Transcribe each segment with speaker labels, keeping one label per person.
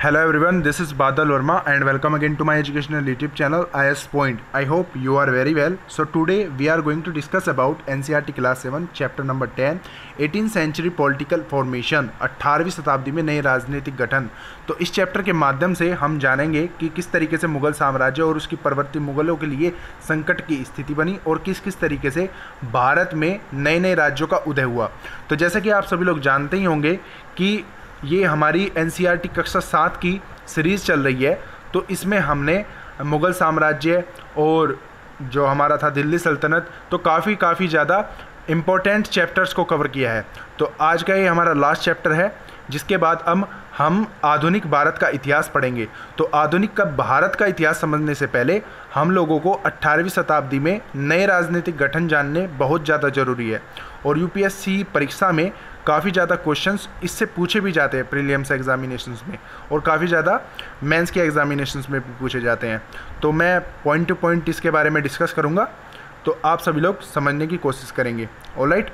Speaker 1: Hello everyone, this is Badal Verma and welcome again to my educational YouTube channel IS Point. I hope you are very well. So today we are going to discuss about NCERT class 7 chapter number 10 18th century political formation 18वीं शताब्दी में नए राजनीतिक गठन। तो इस chapter के माध्यम से हम जानेंगे कि किस तरीके से मुगल साम्राज्य और उसकी प्रवृत्ति मुगलों के लिए संकट की स्थिति बनी और किस किस तरीके से भारत में नए नए राज्यों का उदय हुआ। तो जैसे कि आप सभी लोग जानते ही होंगे कि ये हमारी NCERT कक्षा 7 की सीरीज़ चल रही है। तो इसमें हमने मुग़ल साम्राज्य और जो हमारा था दिल्ली सल्तनत, तो काफ़ी ज़्यादा इम्पोर्टेंट चैप्टर्स को कवर किया है। तो आज का ये हमारा लास्ट चैप्टर है, जिसके बाद हम आधुनिक भारत का इतिहास पढ़ेंगे। तो आधुनिक का भारत का इतिहास समझने से पहले हम लोगों को 18वीं शताब्दी में नए राजनीतिक गठन जानने बहुत ज़्यादा ज़रूरी है। और UPSC परीक्षा में काफ़ी ज़्यादा क्वेश्चंस इससे पूछे भी जाते हैं प्रीलिम्स एग्जामिनेशंस में, और काफ़ी ज़्यादा मेंस के एग्जामिनेशंस में भी पूछे जाते हैं। तो मैं पॉइंट टू पॉइंट इसके बारे में डिस्कस करूँगा, तो आप सभी लोग समझने की कोशिश करेंगे। ऑलराइट,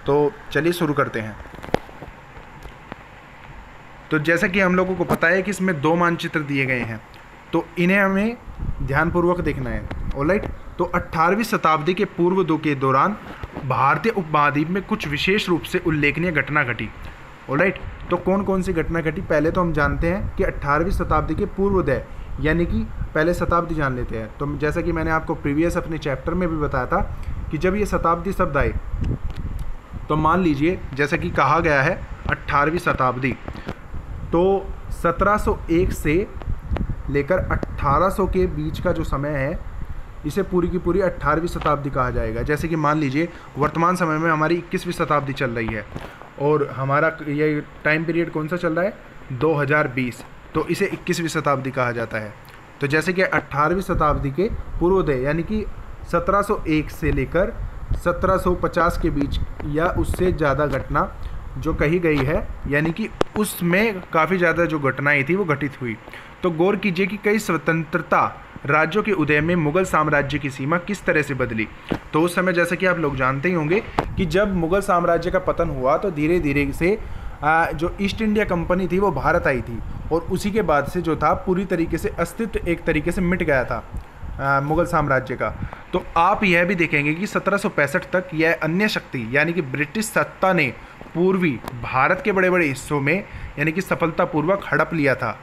Speaker 1: तो चलिए शुरू करते हैं। तो जैसा कि हम लोगों को पता है कि इसमें 2 मानचित्र दिए गए हैं, तो इन्हें हमें ध्यानपूर्वक देखना है। ऑलराइट, तो 18वीं शताब्दी के पूर्व के दौरान भारतीय उपमहाद्वीप में कुछ विशेष रूप से उल्लेखनीय घटना घटी। ऑलराइट, तो कौन कौन सी घटना घटी पहले तो हम जानते हैं कि 18वीं शताब्दी के पूर्वोदय, यानी कि पहले शताब्दी जान लेते हैं। तो जैसा कि मैंने आपको प्रीवियस अपने चैप्टर में भी बताया था कि जब ये शताब्दी शब्द आए, तो मान लीजिए जैसा कि कहा गया है 18वीं शताब्दी, तो 1701 से लेकर 1800 के बीच का जो समय है, इसे पूरी की पूरी 18वीं शताब्दी कहा जाएगा। जैसे कि मान लीजिए वर्तमान समय में हमारी 21वीं शताब्दी चल रही है और हमारा ये टाइम पीरियड कौन सा चल रहा है, 2020, तो इसे 21वीं शताब्दी कहा जाता है। तो जैसे कि 18वीं शताब्दी के पूर्वोदय यानी कि 1701 से लेकर 1750 के बीच या उससे ज़्यादा घटना जो कही गई है, यानी कि उसमें काफ़ी ज़्यादा जो घटनाएं थी वो घटित हुई। तो गौर कीजिए कि कई स्वतंत्रता राज्यों के उदय में मुगल साम्राज्य की सीमा किस तरह से बदली। तो उस समय जैसे कि आप लोग जानते ही होंगे कि जब मुगल साम्राज्य का पतन हुआ, तो धीरे धीरे से जो ईस्ट इंडिया कंपनी थी वो भारत आई थी, और उसी के बाद से जो था पूरी तरीके से अस्तित्व एक तरीके से मिट गया था मुगल साम्राज्य का। तो आप यह भी देखेंगे कि 1765 तक यह अन्य शक्ति यानी कि ब्रिटिश सत्ता ने पूर्वी भारत के बड़े बड़े हिस्सों में यानी कि सफलतापूर्वक हड़प लिया था।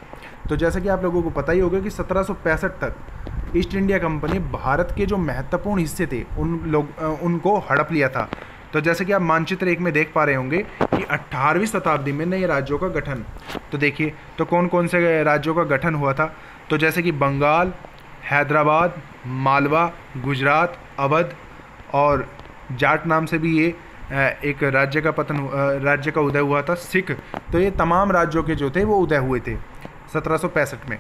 Speaker 1: तो जैसा कि आप लोगों को पता ही होगा कि 1765 तक ईस्ट इंडिया कंपनी भारत के जो महत्वपूर्ण हिस्से थे उनको हड़प लिया था। तो जैसे कि आप मानचित्र 1 में देख पा रहे होंगे कि 18वीं शताब्दी में नए राज्यों का गठन। तो देखिए, तो कौन कौन से राज्यों का गठन हुआ था। तो जैसे कि बंगाल, हैदराबाद, मालवा, गुजरात, अवध और जाट नाम से भी ये एक राज्य का उदय हुआ था, सिख। तो ये तमाम राज्यों के जो थे वो उदय हुए थे 1765 में।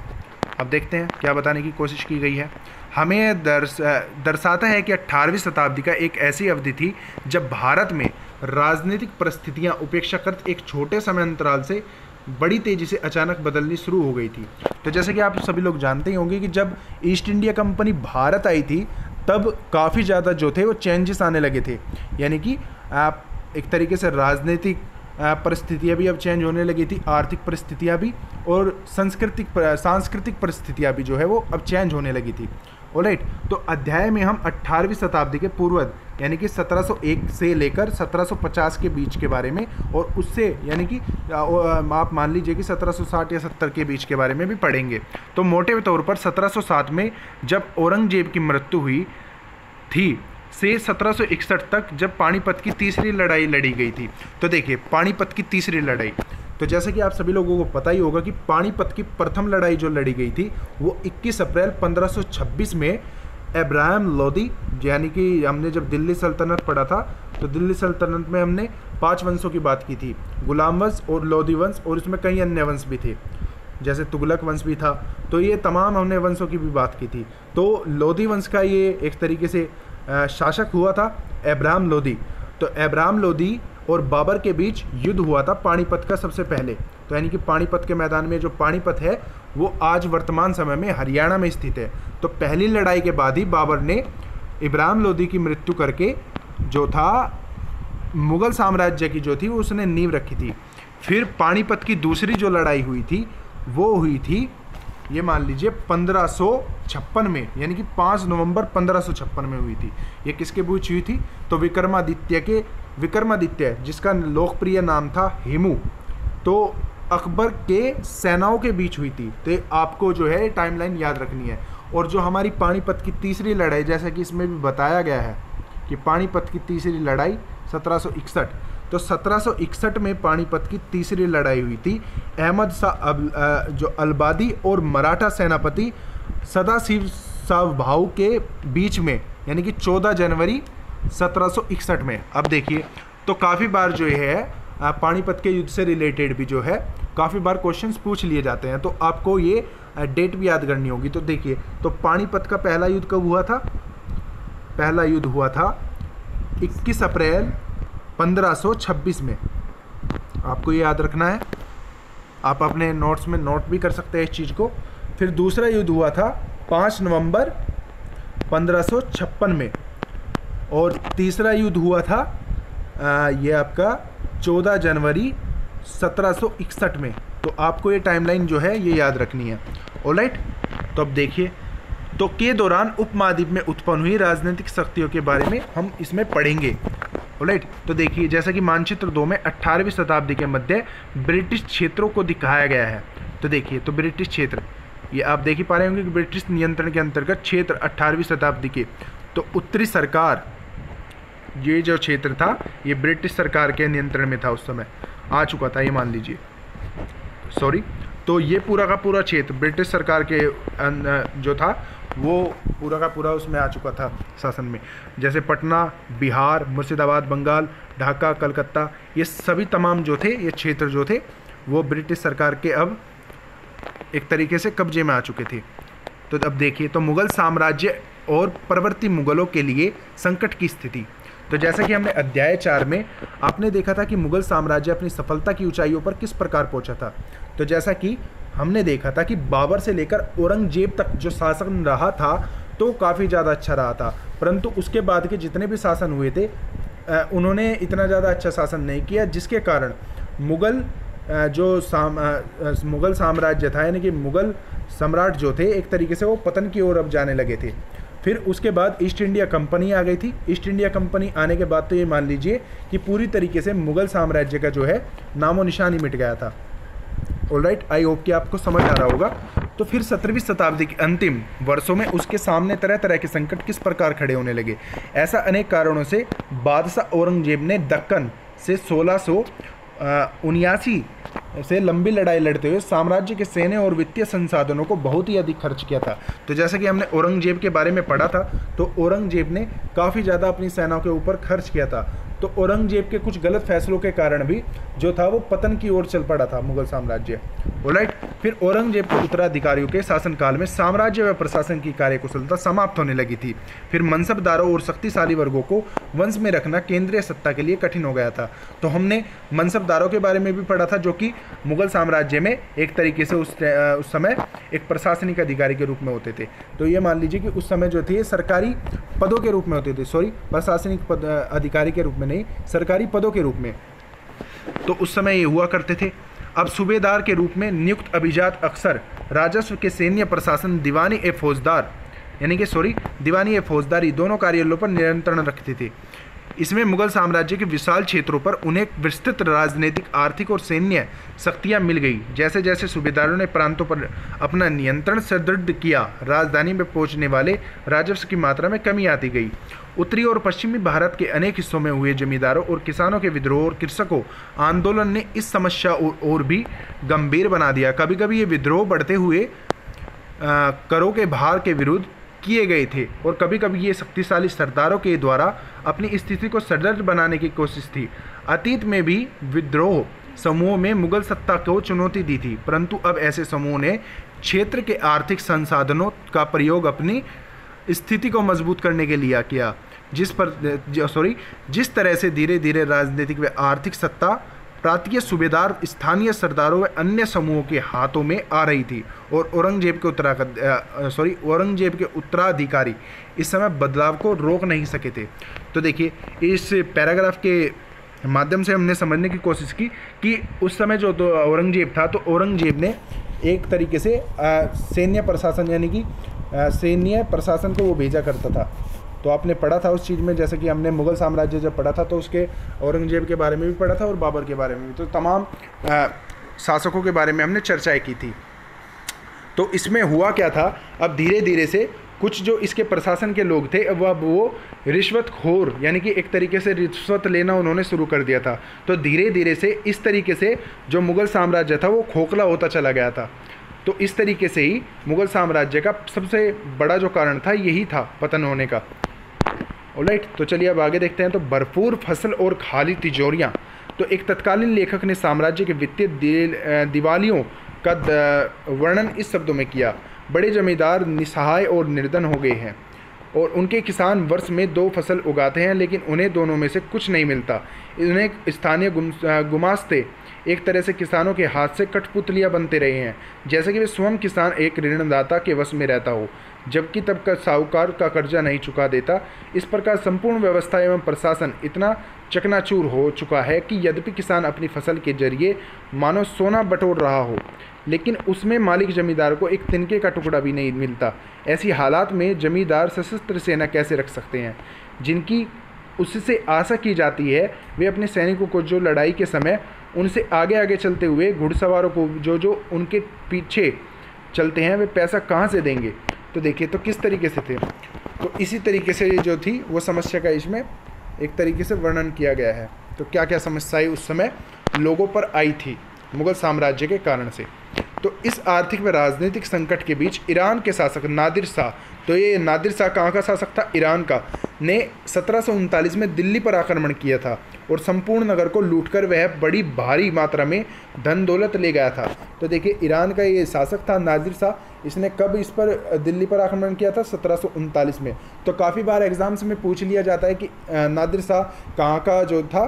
Speaker 1: अब देखते हैं क्या बताने की कोशिश की गई है। हमें दर्शाता है कि 18वीं शताब्दी का एक ऐसी अवधि थी जब भारत में राजनीतिक परिस्थितियां उपेक्षाकृत एक छोटे समय अंतराल से बड़ी तेज़ी से अचानक बदलनी शुरू हो गई थी। तो जैसे कि आप सभी लोग जानते ही होंगे कि जब ईस्ट इंडिया कंपनी भारत आई थी, तब काफ़ी ज़्यादा जो थे वो चेंजेस आने लगे थे, यानी कि आप एक तरीके से राजनीतिक परिस्थितियाँ भी अब चेंज होने लगी थी, आर्थिक परिस्थितियाँ भी, और सांस्कृतिक परिस्थितियाँ भी जो है वो अब चेंज होने लगी थी। ऑलराइट, तो अध्याय में हम 18वीं शताब्दी के पूर्वज यानी कि 1701 से लेकर 1750 के बीच के बारे में, और उससे यानी कि आप मान लीजिए कि 1760 या 70 के बीच के बारे में भी पढ़ेंगे। तो मोटे तौर पर 1707 में जब औरंगजेब की मृत्यु हुई थी से 1761 तक जब पानीपत की तीसरी लड़ाई लड़ी गई थी। तो देखिए, पानीपत की तीसरी लड़ाई, तो जैसे कि आप सभी लोगों को पता ही होगा कि पानीपत की प्रथम लड़ाई जो लड़ी गई थी वो 21 अप्रैल 1526 में इब्राहिम लोदी, यानी कि हमने जब दिल्ली सल्तनत पढ़ा था, तो दिल्ली सल्तनत में हमने 5 वंशों की बात की थी, गुलाम वंश और लोदी वंश, और इसमें कई अन्य वंश भी थे, जैसे तुगलक वंश भी था। तो ये तमाम हमने वंशों की भी बात की थी। तो लोदी वंश का ये एक तरीके से शासक हुआ था इब्राहिम लोदी। तो इब्राहिम लोदी और बाबर के बीच युद्ध हुआ था पानीपत का सबसे पहले। तो यानी कि पानीपत के मैदान में जो पानीपत है वो आज वर्तमान समय में हरियाणा में स्थित है। तो पहली लड़ाई के बाद ही बाबर ने इब्राहिम लोदी की मृत्यु करके जो था मुग़ल साम्राज्य की जो थी वो उसने नींव रखी थी। फिर पानीपत की दूसरी जो लड़ाई हुई थी वो हुई थी, ये मान लीजिए 1556 में, यानी कि 5 नवंबर 1556 में हुई थी। ये किसके बीच हुई थी? तो विक्रमादित्य जिसका लोकप्रिय नाम था हेमू, तो अकबर के सेनाओं के बीच हुई थी। तो आपको जो है टाइमलाइन याद रखनी है। और जो हमारी पानीपत की तीसरी लड़ाई, जैसा कि इसमें भी बताया गया है कि पानीपत की तीसरी लड़ाई 1761, तो 1761 में पानीपत की तीसरी लड़ाई हुई थी। अहमद शाह जो अलबादी और मराठा सेनापति सदाशिव शाह भाऊ के बीच में, यानी कि 14 जनवरी 1761 में। अब देखिए, तो काफ़ी बार जो है पानीपत के युद्ध से रिलेटेड भी जो है काफ़ी बार क्वेश्चंस पूछ लिए जाते हैं, तो आपको ये डेट भी याद करनी होगी। तो देखिए, तो पानीपत का पहला युद्ध कब हुआ था? पहला युद्ध हुआ था 21 अप्रैल 1526 में। आपको ये याद रखना है, आप अपने नोट्स में नोट भी कर सकते हैं इस चीज़ को। फिर दूसरा युद्ध हुआ था 5 नवंबर 1556 में, और तीसरा युद्ध हुआ था ये आपका 14 जनवरी 1761 में। तो आपको ये टाइमलाइन जो है ये याद रखनी है। ऑलराइट, तो अब देखिए, तो के दौरान उपमहाद्वीप में उत्पन्न हुई राजनीतिक शक्तियों के बारे में हम इसमें पढ़ेंगे। ऑलराइट, तो देखिए, जैसा कि मानचित्र 2 में 18वीं शताब्दी के मध्य ब्रिटिश क्षेत्रों को दिखाया गया है। तो देखिए, तो ब्रिटिश क्षेत्र, ये आप देख ही पा रहे होंगे कि ब्रिटिश नियंत्रण के अंतर्गत क्षेत्र 18वीं शताब्दी के, तो उत्तरी सरकार, ये जो क्षेत्र था ये ब्रिटिश सरकार के नियंत्रण में था, उस समय आ चुका था, ये मान लीजिए, सॉरी। तो ये पूरा का पूरा क्षेत्र ब्रिटिश सरकार के जो था वो पूरा का पूरा उसमें आ चुका था शासन में। जैसे पटना, बिहार, मुर्शिदाबाद, बंगाल, ढाका, कलकत्ता, ये सभी तमाम जो थे, ये क्षेत्र जो थे वो ब्रिटिश सरकार के अब एक तरीके से कब्जे में आ चुके थे। तो अब देखिए, तो मुगल साम्राज्य और परवर्ती मुगलों के लिए संकट की स्थिति। तो जैसा कि हमने अध्याय 4 में आपने देखा था कि मुगल साम्राज्य अपनी सफलता की ऊंचाइयों पर किस प्रकार पहुंचा था। तो जैसा कि हमने देखा था कि बाबर से लेकर औरंगजेब तक जो शासन रहा था तो काफ़ी ज़्यादा अच्छा रहा था, परंतु उसके बाद के जितने भी शासन हुए थे उन्होंने इतना ज़्यादा अच्छा शासन नहीं किया, जिसके कारण मुगल मुगल साम्राज्य था, यानी कि मुगल सम्राट जो थे एक तरीके से वो पतन की ओर अब जाने लगे थे। फिर उसके बाद ईस्ट इंडिया कंपनी आ गई थी। ईस्ट इंडिया कंपनी आने के बाद तो ये मान लीजिए कि पूरी तरीके से मुगल साम्राज्य का जो है नामो निशान ही मिट गया था। ऑलराइट, आई होप कि आपको समझ आ रहा होगा। तो फिर 17वीं शताब्दी के अंतिम वर्षों में उसके सामने तरह तरह के संकट किस प्रकार खड़े होने लगे। ऐसा अनेक कारणों से बादशाह औरंगजेब ने दक्कन से 1679 से लंबी लड़ाई लड़ते हुए साम्राज्य के सैन्य और वित्तीय संसाधनों को बहुत ही अधिक खर्च किया था। तो जैसा कि हमने औरंगजेब के बारे में पढ़ा था, तो औरंगजेब ने काफ़ी ज़्यादा अपनी सेनाओं के ऊपर खर्च किया था। तो औरंगजेब के कुछ गलत फैसलों के कारण भी जो था वो पतन की ओर चल पड़ा था मुगल साम्राज्य। ऑलराइट, फिर औरंगजेब के उत्तराधिकारियों के शासनकाल में साम्राज्य व प्रशासन की कार्यकुशलता समाप्त होने लगी थी। फिर मनसबदारों और शक्तिशाली वर्गों को वंश में रखना केंद्रीय सत्ता के लिए कठिन हो गया था। तो हमने मनसबदारों के बारे में भी पढ़ा था, जो कि मुगल साम्राज्य में एक तरीके से उस समय एक प्रशासनिक अधिकारी के रूप में होते थे। तो ये मान लीजिए कि उस समय जो थे सरकारी पदों के रूप में होते थे, सॉरी, प्रशासनिक अधिकारी के रूप में नहीं, सरकारी पदों के रूप में। तो उस समय ये हुआ करते थे। अब सूबेदार के रूप में नियुक्त अभिजात अक्सर राजस्व के सैन्य प्रशासन, दीवानी ए फौजदारी दोनों कार्यालयों पर नियंत्रण रखते थे। इसमें मुगल साम्राज्य के विशाल क्षेत्रों पर उन्हें विस्तृत राजनीतिक, आर्थिक और सैन्य शक्तियां मिल गई। जैसे जैसे सूबेदारों ने प्रांतों पर अपना नियंत्रण सुदृढ़ किया, राजधानी में पहुंचने वाले राजस्व की मात्रा में कमी आती गई। उत्तरी और पश्चिमी भारत के अनेक हिस्सों में हुए जमींदारों और किसानों के विद्रोह और कृषकों आंदोलन ने इस समस्या और भी गंभीर बना दिया। कभी कभी ये विद्रोह बढ़ते हुए करों के भार के विरुद्ध किए गए थे, और कभी कभी ये शक्तिशाली सरदारों के द्वारा अपनी स्थिति को सुदृढ़ बनाने की कोशिश थी। अतीत में भी विद्रोह समूहों में मुगल सत्ता को चुनौती दी थी, परंतु अब ऐसे समूहों ने क्षेत्र के आर्थिक संसाधनों का प्रयोग अपनी स्थिति को मजबूत करने के लिए किया, जिस तरह से धीरे धीरे राजनीतिक व आर्थिक सत्ता प्रांतीय सूबेदार, स्थानीय सरदारों व अन्य समूहों के हाथों में आ रही थी, और औरंगजेब के उत्तराधिकारी इस समय बदलाव को रोक नहीं सके थे। तो देखिए, इस पैराग्राफ के माध्यम से हमने समझने की कोशिश की कि उस समय जो औरंगजेब था, तो औरंगजेब ने एक तरीके से सैन्य प्रशासन यानी कि सैन्य प्रशासन को वो भेजा करता था। तो आपने पढ़ा था उस चीज़ में, जैसे कि हमने मुग़ल साम्राज्य जब पढ़ा था तो उसके औरंगजेब के बारे में भी पढ़ा था और बाबर के बारे में भी, तो तमाम शासकों के बारे में हमने चर्चाएँ की थी। तो इसमें हुआ क्या था, अब धीरे धीरे से कुछ जो इसके प्रशासन के लोग थे अब वो रिश्वतखोर यानी कि एक तरीके से रिश्वत लेना उन्होंने शुरू कर दिया था। तो धीरे धीरे से इस तरीके से जो मुग़ल साम्राज्य था वो खोखला होता चला गया था। तो इस तरीके से ही मुग़ल साम्राज्य का सबसे बड़ा जो कारण था यही था पतन होने का। ऑलराइट, तो चलिए अब आगे देखते हैं। तो भरपूर फसल और खाली तिजोरियाँ। तो एक तत्कालीन लेखक ने साम्राज्य के वित्तीय दिवालियों का वर्णन इस शब्दों में किया, बड़े जमींदार निसहाय और निर्धन हो गए हैं और उनके किसान वर्ष में 2 फसल उगाते हैं, लेकिन उन्हें दोनों में से कुछ नहीं मिलता। उन्हें स्थानीय गुमास्ते एक तरह से किसानों के हाथ से कठपुतलियाँ बनते रहे हैं, जैसे कि वे स्वयं किसान एक ऋणदाता के वश में रहता हो, जबकि तब का साहूकार का कर्जा नहीं चुका देता। इस प्रकार संपूर्ण व्यवस्था एवं प्रशासन इतना चकनाचूर हो चुका है कि यद्यपि किसान अपनी फसल के जरिए मानो सोना बटोर रहा हो, लेकिन उसमें मालिक जमींदार को एक तिनके का टुकड़ा भी नहीं मिलता। ऐसी हालात में जमींदार सशस्त्र सेना कैसे रख सकते हैं, जिनकी उससे आशा की जाती है। वे अपने सैनिकों को जो लड़ाई के समय उनसे आगे आगे चलते हुए घुड़सवारों को जो उनके पीछे चलते हैं, वे पैसा कहाँ से देंगे। तो देखिए तो किस तरीके से थे। तो इसी तरीके से जो थी वो समस्या का इसमें एक तरीके से वर्णन किया गया है। तो क्या क्या समस्याएं उस समय लोगों पर आई थी मुग़ल साम्राज्य के कारण से। तो इस आर्थिक व राजनीतिक संकट के बीच ईरान के शासक नादिर शाह, तो ये नादिर शाह कहाँ का शासक था, ईरान का, ने 1739 में दिल्ली पर आक्रमण किया था और संपूर्ण नगर को लूटकर वह बड़ी भारी मात्रा में धन दौलत ले गया था। तो देखिए ईरान का ये शासक था नादिर शाह, इसने कब इस पर दिल्ली पर आक्रमण किया था, 1739 में। तो काफ़ी बार एग्जाम्स में पूछ लिया जाता है कि नादिर शाह कहाँ का जो था,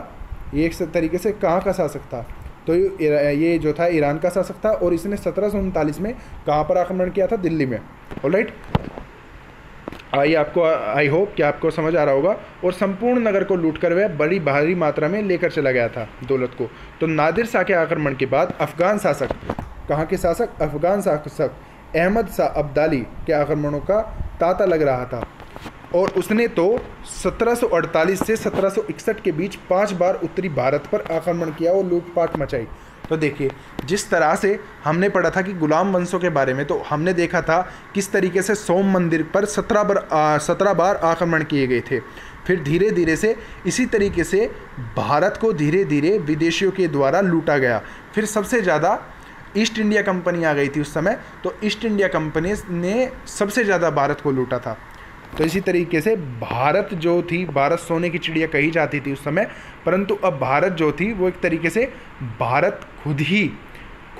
Speaker 1: ये एक तरीके से कहाँ का शासक था। तो ये जो था ईरान का शासक था और इसने 1739 में कहाँ पर आक्रमण किया था, दिल्ली में। ऑलराइट, आई होप कि आपको समझ आ रहा होगा। और संपूर्ण नगर को लूटकर वह बड़ी भारी मात्रा में लेकर चला गया था दौलत को। तो नादिर शाह के आक्रमण के बाद अफगान शासक, कहाँ के शासक, अफगान शासक अहमद शाह अब्दाली के आक्रमणों का तांता लग रहा था और उसने तो 1748 से 1761 के बीच 5 बार उत्तरी भारत पर आक्रमण किया और लूटपाट मचाई। तो देखिए जिस तरह से हमने पढ़ा था कि गुलाम वंशों के बारे में, तो हमने देखा था किस तरीके से सोम मंदिर पर 17 बार आक्रमण किए गए थे। फिर धीरे धीरे से इसी तरीके से भारत को धीरे धीरे विदेशियों के द्वारा लूटा गया। फिर सबसे ज़्यादा ईस्ट इंडिया कंपनी आ गई थी उस समय, तो ईस्ट इंडिया कंपनी ने सबसे ज़्यादा भारत को लूटा था। तो इसी तरीके से भारत जो थी, भारत सोने की चिड़िया कही जाती थी उस समय, परंतु अब भारत जो थी वो एक तरीके से भारत खुद ही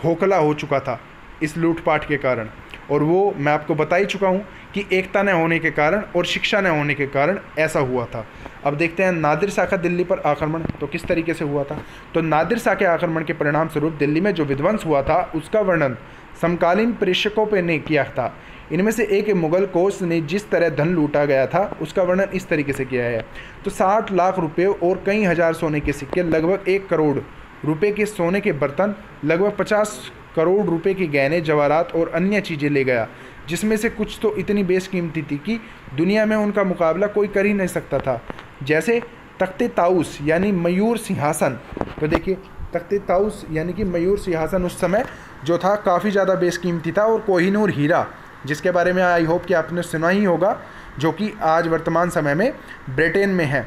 Speaker 1: खोखला हो चुका था इस लूटपाट के कारण। और वो मैं आपको बता ही चुका हूँ कि एकता न होने के कारण और शिक्षा न होने के कारण ऐसा हुआ था। अब देखते हैं नादिर शाह का दिल्ली पर आक्रमण तो किस तरीके से हुआ था। तो नादिर शाह के आक्रमण के परिणाम स्वरूप दिल्ली में जो विध्वंस हुआ था उसका वर्णन समकालीन प्रेक्षकों पर ने किया था। इनमें से एक मुगल कोष ने जिस तरह धन लूटा गया था उसका वर्णन इस तरीके से किया है। तो 60 लाख रुपए और कई हज़ार सोने के सिक्के, लगभग 1 करोड़ रुपए के सोने के बर्तन, लगभग 50 करोड़ रुपए के गहने जवाहरात और अन्य चीज़ें ले गया, जिसमें से कुछ तो इतनी बेशकीमती थी कि दुनिया में उनका मुकाबला कोई कर ही नहीं सकता था, जैसे तख्ते ताउस यानी मयूर सिंहासन। तो देखिए तख्ते ताउस यानी कि मयूर सिंहासन उस समय जो था काफ़ी ज़्यादा बेशकीमती था, और कोहिनूर हीरा जिसके बारे में आई होप कि आपने सुना ही होगा, जो कि आज वर्तमान समय में ब्रिटेन में है।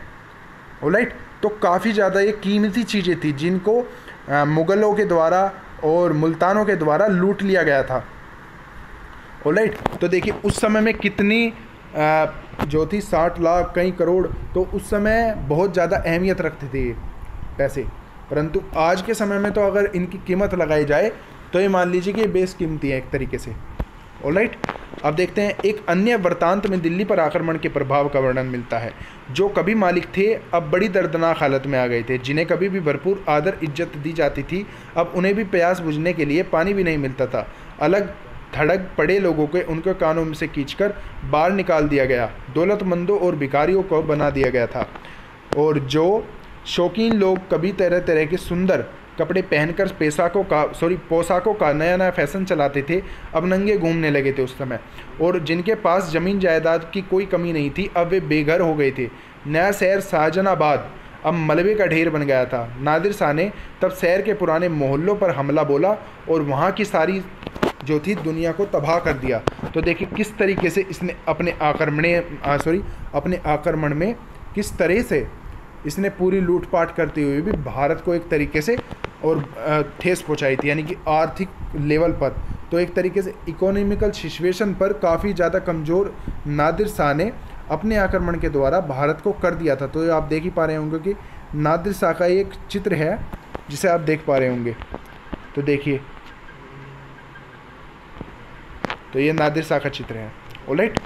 Speaker 1: ऑलराइट, तो काफ़ी ज़्यादा ये कीमती चीज़ें थी जिनको मुग़लों के द्वारा और मुल्तानों के द्वारा लूट लिया गया था। ऑलराइट, तो देखिए उस समय में कितनी जो थी 60 लाख कई करोड़, तो उस समय बहुत ज़्यादा अहमियत रखते थे ये पैसे, परंतु आज के समय में तो अगर इनकी कीमत लगाई जाए तो ये मान लीजिए कि बेशकीमती है एक तरीके से। ऑलराइट, अब देखते हैं एक अन्य वृत्तांत में दिल्ली पर आक्रमण के प्रभाव का वर्णन मिलता है। जो कभी मालिक थे अब बड़ी दर्दनाक हालत में आ गए थे, जिन्हें कभी भी भरपूर आदर इज्जत दी जाती थी, अब उन्हें भी प्यास बुझने के लिए पानी भी नहीं मिलता था। अलग धड़क पड़े लोगों के उनके कानों में से खींचकर बाहर निकाल दिया गया, दौलतमंदों और भिखारियों को बना दिया गया था, और जो शौकीन लोग कभी तरह तरह के सुंदर कपड़े पहनकर पोशाकों का नया नया फैशन चलाते थे, अब नंगे घूमने लगे थे उस समय। और जिनके पास ज़मीन जायदाद की कोई कमी नहीं थी, अब वे बेघर हो गए थे। नया शहर शाहजहानाबाद अब मलबे का ढेर बन गया था। नादिर शाह ने तब शहर के पुराने मोहल्लों पर हमला बोला और वहाँ की सारी जो थी दुनिया को तबाह कर दिया। तो देखिए किस तरीके से इसने अपने आक्रमण में किस तरह से इसने पूरी लूटपाट करते हुए भी भारत को एक तरीके से और ठेस पहुंचाई थी, यानी कि आर्थिक लेवल पर। तो एक तरीके से इकोनॉमिकल सिचुएशन पर काफ़ी ज़्यादा कमज़ोर नादिर शाह ने अपने आक्रमण के द्वारा भारत को कर दिया था। तो आप देख ही पा रहे होंगे कि नादिर शाह का एक चित्र है जिसे आप देख पा रहे होंगे। तो देखिए, तो ये नादिर शाह का चित्र है। ऑलराइट,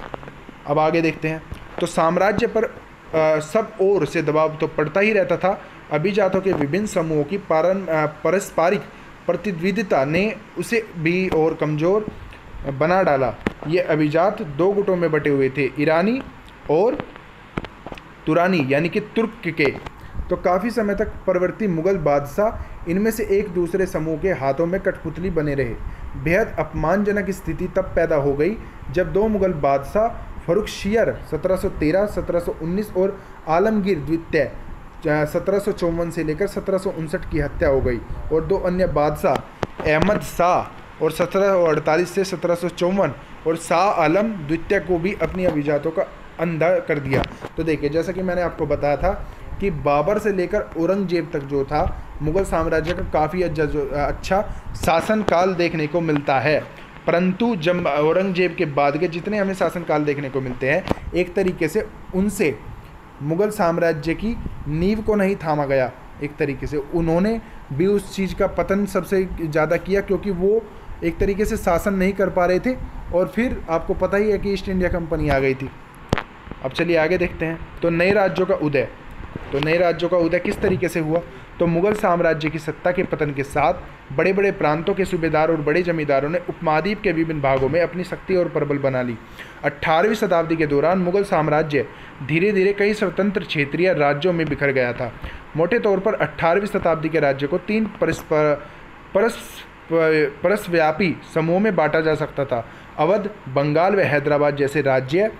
Speaker 1: अब आगे देखते हैं। तो साम्राज्य पर सब ओर से दबाव तो पड़ता ही रहता था। अभिजातों के विभिन्न समूहों की पारस्परिक प्रतिद्वंद्विता ने उसे भी और कमज़ोर बना डाला। ये अभिजात दो गुटों में बटे हुए थे, ईरानी और तुरानी, यानी कि तुर्क के। तो काफ़ी समय तक परवर्ती मुग़ल बादशाह इनमें से एक दूसरे समूह के हाथों में कठपुतली बने रहे। बेहद अपमानजनक स्थिति तब पैदा हो गई जब दो मुग़ल बादशाह फर्रुखशियर 1713, 1719 और आलमगीर द्वितीय 1754 से लेकर 1759 की हत्या हो गई, और दो अन्य बादशाह अहमद शाह और 1748 से 1754 और शाह आलम द्वितीय को भी अपनी अभिजातों का अंधा कर दिया। तो देखिए, जैसा कि मैंने आपको बताया था कि बाबर से लेकर औरंगजेब तक जो था मुग़ल साम्राज्य का काफ़ी अच्छा शासनकाल देखने को मिलता है। परंतु जब औरंगजेब के बाद के जितने हमें शासनकाल देखने को मिलते हैं, एक तरीके से उनसे मुग़ल साम्राज्य की नींव को नहीं थामा गया। एक तरीके से उन्होंने भी उस चीज़ का पतन सबसे ज़्यादा किया, क्योंकि वो एक तरीके से शासन नहीं कर पा रहे थे। और फिर आपको पता ही है कि ईस्ट इंडिया कंपनी आ गई थी। अब चलिए आगे देखते हैं। तो नए राज्यों का उदय। तो नए राज्यों का उदय किस तरीके से हुआ? तो मुग़ल साम्राज्य की सत्ता के पतन के साथ बड़े बड़े प्रांतों के सूबेदार और बड़े जमींदारों ने उपमहाद्वीप के विभिन्न भागों में अपनी शक्ति और प्रबल बना ली। 18वीं शताब्दी के दौरान मुग़ल साम्राज्य धीरे धीरे कई स्वतंत्र क्षेत्रीय राज्यों में बिखर गया था। मोटे तौर पर 18वीं शताब्दी के राज्य को 3 परस्व्यापी समूहों में बांटा जा सकता था। अवध, बंगाल व हैदराबाद जैसे राज्य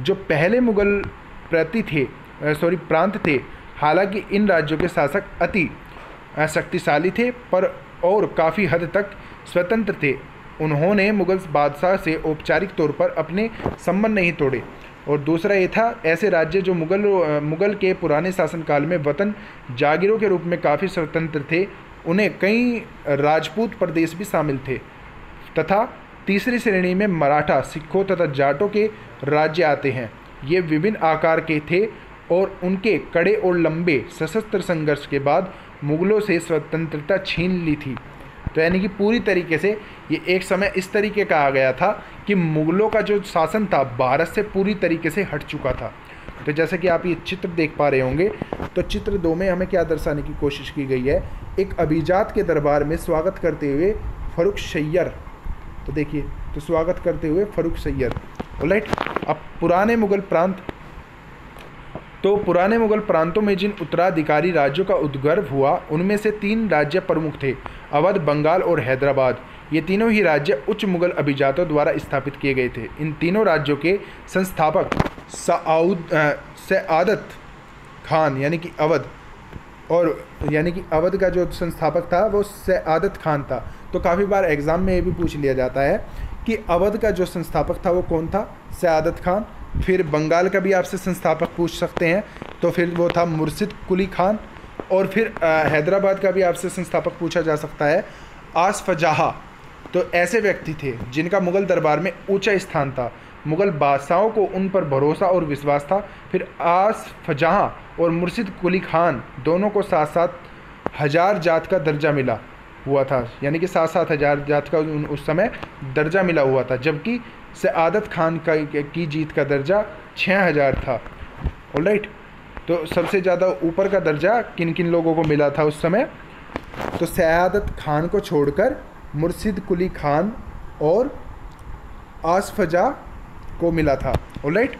Speaker 1: जो पहले मुग़ल प्रांत थे। हालांकि इन राज्यों के शासक अति शक्तिशाली थे पर और काफ़ी हद तक स्वतंत्र थे। उन्होंने मुग़ल बादशाह से औपचारिक तौर पर अपने संबंध नहीं तोड़े। और दूसरा ये था, ऐसे राज्य जो मुग़ल के पुराने शासनकाल में वतन जागीरों के रूप में काफ़ी स्वतंत्र थे, उन्हें कई राजपूत प्रदेश भी शामिल थे। तथा तीसरी श्रेणी में मराठा, सिखों तथा जाटों के राज्य आते हैं। ये विभिन्न आकार के थे और उनके कड़े और लंबे सशस्त्र संघर्ष के बाद मुग़लों से स्वतंत्रता छीन ली थी। तो यानी कि पूरी तरीके से ये एक समय इस तरीके का आ गया था कि मुग़लों का जो शासन था भारत से पूरी तरीके से हट चुका था। तो जैसे कि आप ये चित्र देख पा रहे होंगे, तो चित्र 2 में हमें क्या दर्शाने की कोशिश की गई है? एक अभिजात के दरबार में स्वागत करते हुए फर्रुखशियर। तो देखिए, तो स्वागत करते हुए फर्रुखशियर। ऑलराइट, अब पुराने मुग़ल प्रांतों में जिन उत्तराधिकारी राज्यों का उद्गर्भ हुआ, उनमें से 3 राज्य प्रमुख थे, अवध, बंगाल और हैदराबाद। ये तीनों ही राज्य उच्च मुग़ल अभिजातों द्वारा स्थापित किए गए थे। इन तीनों राज्यों के संस्थापक सआदत खान यानी कि अवध का जो संस्थापक था वो सआदत खान था। तो काफ़ी बार एग्ज़ाम में ये भी पूछ लिया जाता है कि अवध का जो संस्थापक था वो कौन था? सआदत खान। फिर बंगाल का भी आपसे संस्थापक पूछ सकते हैं, तो फिर वो था मुर्शिद कुली खान। और फिर हैदराबाद का भी आपसे संस्थापक पूछा जा सकता है, आसफ़-जहाँ। तो ऐसे व्यक्ति थे जिनका मुग़ल दरबार में ऊंचा स्थान था। मुग़ल बादशाहों को उन पर भरोसा और विश्वास था। फिर आसफ़-जहाँ और मुर्शिद कुली खान दोनों को 7-7 हज़ार जात का दर्जा मिला हुआ था, यानी कि 7-7 हज़ार जात का उस समय दर्जा मिला हुआ था, जबकि सआदत खान की जीत का दर्जा 6000 था। ऑलराइट, तो सबसे ज़्यादा ऊपर का दर्जा किन किन लोगों को मिला था उस समय? तो सआदत खान को छोड़कर मुर्शिद कुली खान और आसफ़-जहाँ को मिला था। ऑलराइट,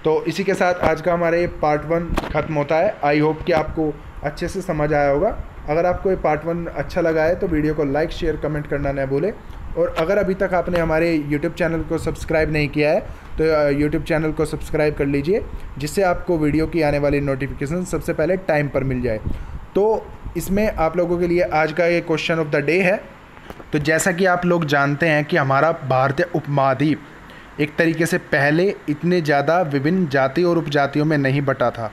Speaker 1: तो इसी के साथ आज का हमारे पार्ट 1 ख़त्म होता है। आई होप कि आपको अच्छे से समझ आया होगा। अगर आपको ये पार्ट 1 अच्छा लगा है तो वीडियो को लाइक शेयर कमेंट करना न भूलें। और अगर अभी तक आपने हमारे यूट्यूब चैनल को सब्सक्राइब नहीं किया है तो यूट्यूब चैनल को सब्सक्राइब कर लीजिए, जिससे आपको वीडियो की आने वाली नोटिफिकेशन सबसे पहले टाइम पर मिल जाए। तो इसमें आप लोगों के लिए आज का ये क्वेश्चन ऑफ द डे है। तो जैसा कि आप लोग जानते हैं कि हमारा भारतीय उपमहाद्वीप एक तरीके से पहले इतने ज़्यादा विभिन्न जाति और उपजातियों में नहीं बटा था,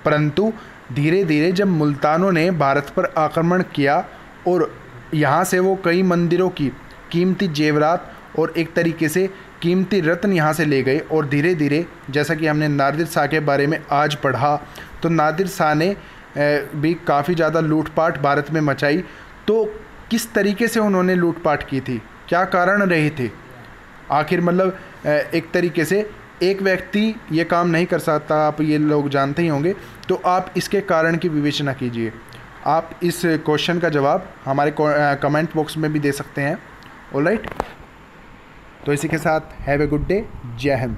Speaker 1: परंतु धीरे धीरे जब मुल्तानों ने भारत पर आक्रमण किया और यहाँ से वो कई मंदिरों की कीमती जेवरात और एक तरीके से कीमती रत्न यहाँ से ले गए, और धीरे धीरे जैसा कि हमने नादिर शाह के बारे में आज पढ़ा, तो नादिर शाह ने भी काफ़ी ज़्यादा लूटपाट भारत में मचाई। तो किस तरीके से उन्होंने लूटपाट की थी, क्या कारण रहे थे आखिर, मतलब एक तरीके से एक व्यक्ति ये काम नहीं कर सकता, आप ये लोग जानते ही होंगे। तो आप इसके कारण की विवेचना कीजिए। आप इस क्वेश्चन का जवाब हमारे कमेंट बॉक्स में भी दे सकते हैं। ऑलराइट, तो इसी के साथ हैव ए गुड डे। जय हिंद।